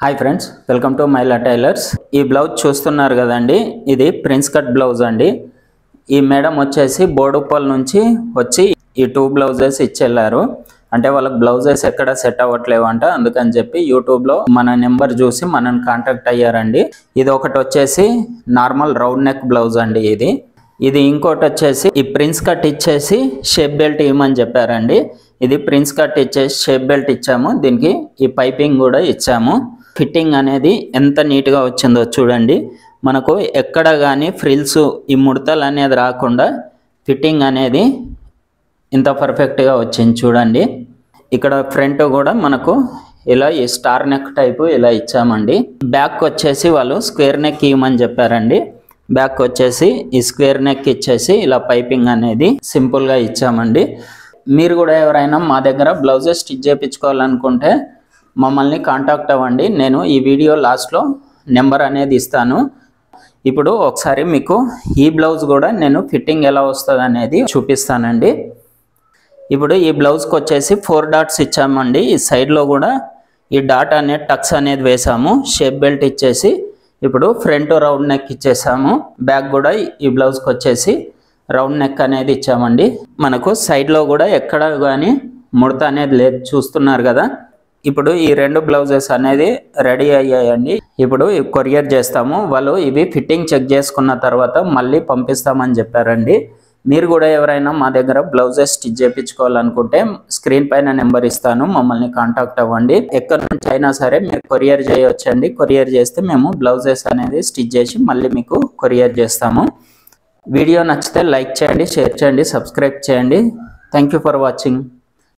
Hi friends, welcome to Maila tailors. ఈ blouse చూస్తున్నారు కదండి, ఇది ప్రిన్స్ కట్ బ్లౌజ్ అండి. ఈ మేడం వచ్చేసి బోడుప్పల్ నుంచి వచ్చి ఈ 2 బ్లౌజెస్ ఇచ్చెళ్ళారు. అంటే వాళ్ళకి బ్లౌజెస్ ఎక్కడ సెట్ అవ్వట్లేవు అంట, అందుకని చెప్పి యూట్యూబ్లో మన నెంబర్ చూసి మనని కాంటాక్ట్ అయ్యారండి. ఇది ఒకటి వచ్చేసి నార్మల్ రౌండ్ నెక్ బ్లౌజ్ అండి. ఇది ఇంకోటి వచ్చేసి ఈ ప్రిన్స్ కట్ ఇచ్చేసి షేప్ బెల్ట్ ఇవ్వమని చెప్పారండి. ఇది ప్రిన్స్ కట్ ఇచ్చేసి షేప్ బెల్ట్ ఇచ్చాము, దీనికి ఈ పైపింగ్ కూడా ఇచ్చాము. ఫిట్టింగ్ అనేది ఎంత నీట్గా వచ్చిందో చూడండి. మనకు ఎక్కడ కానీ ఫ్రిల్స్ ఈ ముడతలు అనేది రాకుండా ఫిట్టింగ్ అనేది ఇంత పర్ఫెక్ట్గా వచ్చింది చూడండి. ఇక్కడ ఫ్రంట్ కూడా మనకు ఇలా ఈ స్టార్ నెక్ టైపు ఇలా ఇచ్చామండి. బ్యాక్ వచ్చేసి వాళ్ళు స్క్వేర్ నెక్ ఇవ్వమని చెప్పారండి. బ్యాక్ వచ్చేసి ఈ స్క్వేర్ నెక్ ఇచ్చేసి ఇలా పైపింగ్ అనేది సింపుల్గా ఇచ్చామండి. మీరు కూడా ఎవరైనా మా దగ్గర బ్లౌజెస్ స్టిచ్ చేయించుకోవాలనుకుంటే మమ్మల్ని కాంటాక్ట్ అవ్వండి. నేను ఈ వీడియో లాస్ట్లో నెంబర్ అనేది ఇస్తాను. ఇప్పుడు ఒకసారి మీకు ఈ బ్లౌజ్ కూడా నేను ఫిట్టింగ్ ఎలా వస్తుంది అనేది చూపిస్తానండి. ఇప్పుడు ఈ బ్లౌజ్కి వచ్చేసి 4 డాట్స్ ఇచ్చామండి. ఈ సైడ్లో కూడా ఈ డాట్ అనేది టక్స్ అనేది వేసాము. షేప్ బెల్ట్ ఇచ్చేసి ఇప్పుడు ఫ్రంట్ రౌండ్ నెక్ ఇచ్చేసాము. బ్యాక్ కూడా ఈ బ్లౌజ్కి వచ్చేసి రౌండ్ నెక్ అనేది ఇచ్చామండి. మనకు సైడ్లో కూడా ఎక్కడ కానీ ముడత అనేది లేదు, చూస్తున్నారు కదా. ఇప్పుడు ఈ 2 బ్లౌజెస్ అనేది రెడీ అయ్యాయండి. ఇప్పుడు కొరియర్ చేస్తాము. వాళ్ళు ఇవి ఫిట్టింగ్ చెక్ చేసుకున్న తర్వాత మళ్ళీ పంపిస్తామని చెప్పారండి. మీరు కూడా ఎవరైనా మా దగ్గర బ్లౌజెస్ స్టిచ్ చేయించుకోవాలనుకుంటే స్క్రీన్ పైన నెంబర్ ఇస్తాను, మమ్మల్ని కాంటాక్ట్ అవ్వండి. ఎక్కడి నుంచి అయినా సరే మీరు కొరియర్ చేయొచ్చండి. కొరియర్ చేస్తే మేము బ్లౌజెస్ అనేది స్టిచ్ చేసి మళ్ళీ మీకు కొరియర్ చేస్తాము. వీడియో నచ్చితే లైక్ చేయండి, షేర్ చేయండి, సబ్స్క్రైబ్ చేయండి. Thank you for watching.